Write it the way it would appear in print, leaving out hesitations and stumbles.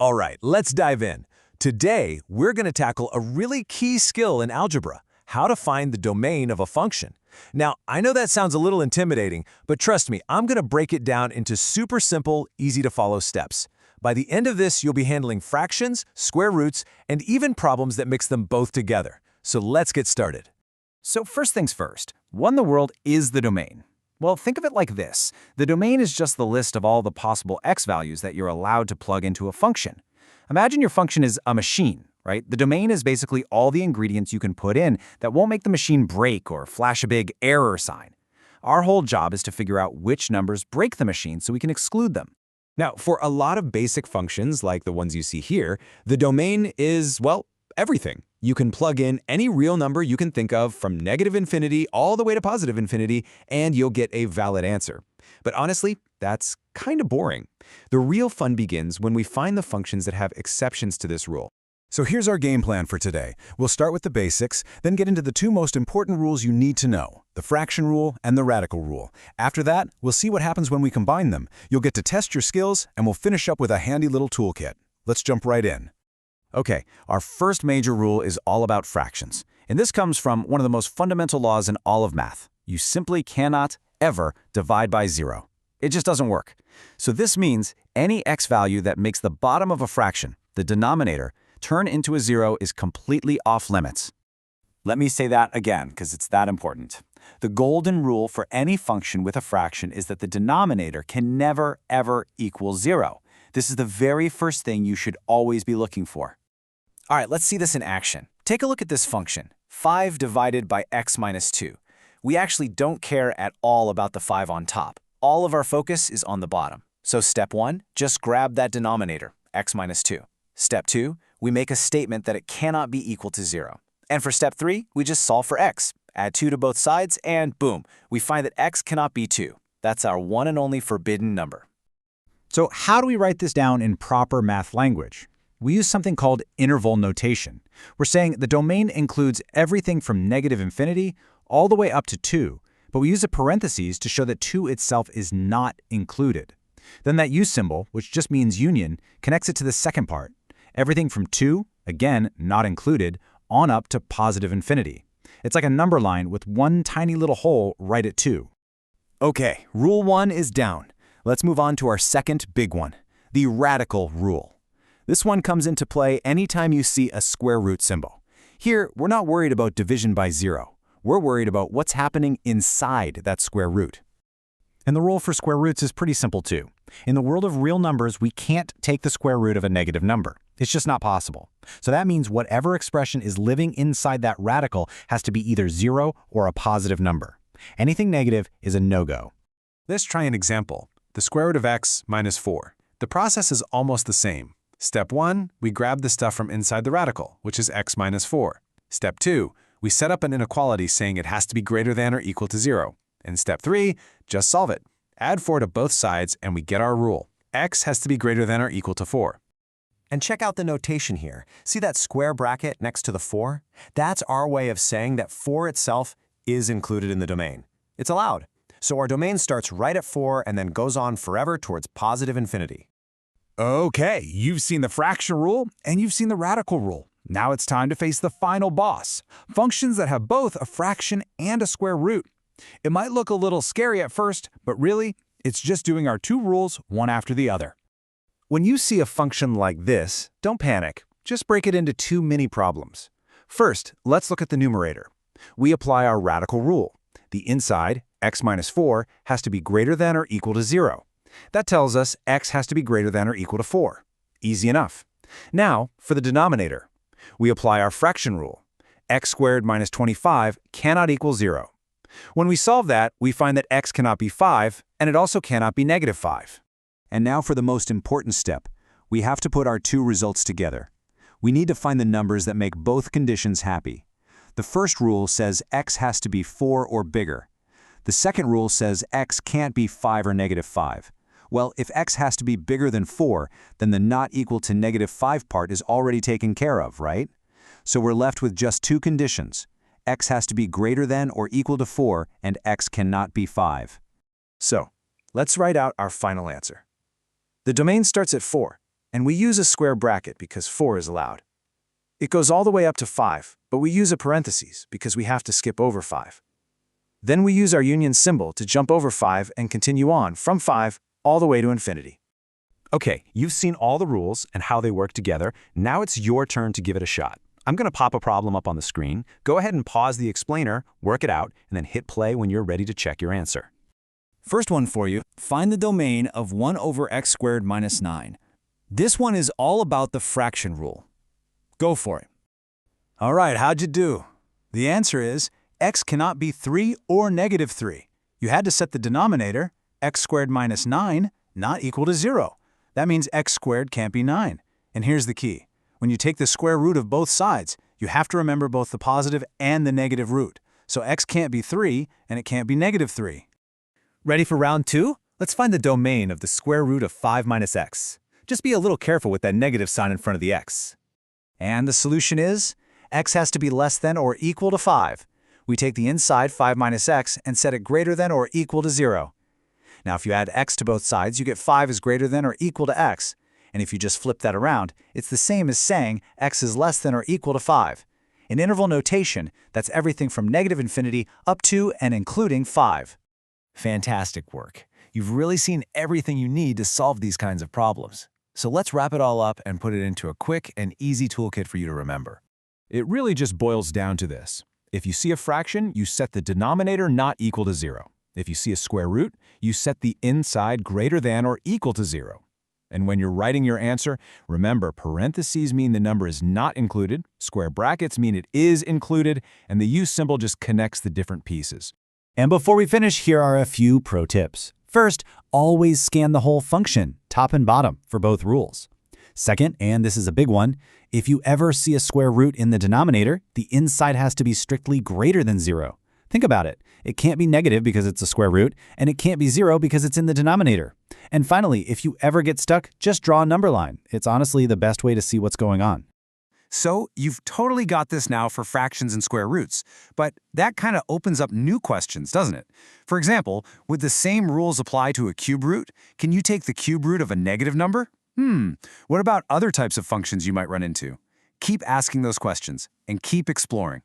All right, let's dive in. Today, we're going to tackle a really key skill in algebra, how to find the domain of a function. Now, I know that sounds a little intimidating, but trust me, I'm going to break it down into super simple, easy-to-follow steps. By the end of this, you'll be handling fractions, square roots, and even problems that mix them both together. So let's get started. So first things first, what in the world is the domain? Well, think of it like this. The domain is just the list of all the possible x values that you're allowed to plug into a function. Imagine your function is a machine, right? The domain is basically all the ingredients you can put in that won't make the machine break or flash a big error sign. Our whole job is to figure out which numbers break the machine so we can exclude them. Now, for a lot of basic functions like the ones you see here, the domain is, well, everything. You can plug in any real number you can think of from negative infinity all the way to positive infinity, and you'll get a valid answer. But honestly, that's kind of boring. The real fun begins when we find the functions that have exceptions to this rule. So here's our game plan for today. We'll start with the basics, then get into the two most important rules you need to know, the fraction rule and the radical rule. After that, we'll see what happens when we combine them. You'll get to test your skills, and we'll finish up with a handy little toolkit. Let's jump right in. Okay, our first major rule is all about fractions. And this comes from one of the most fundamental laws in all of math. You simply cannot, ever, divide by zero. It just doesn't work. So this means any x value that makes the bottom of a fraction, the denominator, turn into a zero is completely off limits. Let me say that again, because it's that important. The golden rule for any function with a fraction is that the denominator can never, ever equal zero. This is the very first thing you should always be looking for. All right, let's see this in action. Take a look at this function, 5 divided by x minus 2. We actually don't care at all about the 5 on top. All of our focus is on the bottom. So step 1, just grab that denominator, x minus 2. Step 2, we make a statement that it cannot be equal to 0. And for step 3, we just solve for x. Add 2 to both sides, and boom, we find that x cannot be 2. That's our one and only forbidden number. So how do we write this down in proper math language? We use something called interval notation. We're saying the domain includes everything from negative infinity all the way up to 2, but we use a parentheses to show that 2 itself is not included. Then that U symbol, which just means union, connects it to the second part. Everything from 2, again, not included, on up to positive infinity. It's like a number line with one tiny little hole right at 2. Okay, rule 1 is down. Let's move on to our second big one, the radical rule. This one comes into play anytime you see a square root symbol. Here, we're not worried about division by 0. We're worried about what's happening inside that square root. And the rule for square roots is pretty simple too. In the world of real numbers, we can't take the square root of a negative number. It's just not possible. So that means whatever expression is living inside that radical has to be either 0 or a positive number. Anything negative is a no-go. Let's try an example. The square root of x minus 4. The process is almost the same. Step 1, we grab the stuff from inside the radical, which is x minus 4. Step 2, we set up an inequality saying it has to be greater than or equal to 0. And step 3, just solve it. Add 4 to both sides and we get our rule. X has to be greater than or equal to 4. And check out the notation here. See that square bracket next to the 4? That's our way of saying that 4 itself is included in the domain. It's allowed. So our domain starts right at 4 and then goes on forever towards positive infinity. Okay, you've seen the fraction rule and you've seen the radical rule. Now it's time to face the final boss, functions that have both a fraction and a square root. It might look a little scary at first, but really, it's just doing our two rules one after the other. When you see a function like this, don't panic. Just break it into two mini problems. First, let's look at the numerator. We apply our radical rule. The inside, x minus 4, has to be greater than or equal to 0. That tells us x has to be greater than or equal to 4. Easy enough. Now, for the denominator. We apply our fraction rule. X squared minus 25 cannot equal 0. When we solve that, we find that x cannot be 5, and it also cannot be negative 5. And now for the most important step. We have to put our two results together. We need to find the numbers that make both conditions happy. The first rule says x has to be 4 or bigger. The second rule says x can't be 5 or negative 5. Well, if x has to be bigger than 4, then the not equal to negative 5 part is already taken care of, right? So we're left with just two conditions. X has to be greater than or equal to 4, and x cannot be 5. So, let's write out our final answer. The domain starts at 4. And we use a square bracket because 4 is allowed. It goes all the way up to 5, but we use a parentheses because we have to skip over 5. Then we use our union symbol to jump over 5 and continue on from 5 all the way to infinity. Okay, you've seen all the rules and how they work together. Now it's your turn to give it a shot. I'm going to pop a problem up on the screen. Go ahead and pause the explainer, work it out, and then hit play when you're ready to check your answer. First one for you, find the domain of 1 over x squared minus 9. This one is all about the fraction rule. Go for it. All right, how'd you do? The answer is x cannot be 3 or negative 3. You had to set the denominator, x squared minus 9, not equal to 0. That means x squared can't be 9. And here's the key. When you take the square root of both sides, you have to remember both the positive and the negative root. So x can't be 3, and it can't be negative 3. Ready for round 2? Let's find the domain of the square root of 5 minus x. Just be a little careful with that negative sign in front of the x. And the solution is, x has to be less than or equal to 5. We take the inside 5 minus x and set it greater than or equal to 0. Now if you add x to both sides, you get 5 is greater than or equal to x. And if you just flip that around, it's the same as saying x is less than or equal to 5. In interval notation, that's everything from negative infinity up to and including 5. Fantastic work. You've really seen everything you need to solve these kinds of problems. So let's wrap it all up and put it into a quick and easy toolkit for you to remember. It really just boils down to this. If you see a fraction, you set the denominator not equal to 0. If you see a square root, you set the inside greater than or equal to 0. And when you're writing your answer, remember parentheses mean the number is not included, square brackets mean it is included, and the use symbol just connects the different pieces. And before we finish, here are a few pro tips. First, always scan the whole function, top and bottom, for both rules. Second, and this is a big one, if you ever see a square root in the denominator, the inside has to be strictly greater than 0. Think about it. It can't be negative because it's a square root, and it can't be 0 because it's in the denominator. And finally, if you ever get stuck, just draw a number line. It's honestly the best way to see what's going on. So you've totally got this now for fractions and square roots, but that kind of opens up new questions, doesn't it? For example, would the same rules apply to a cube root? Can you take the cube root of a negative number? What about other types of functions you might run into? Keep asking those questions and keep exploring.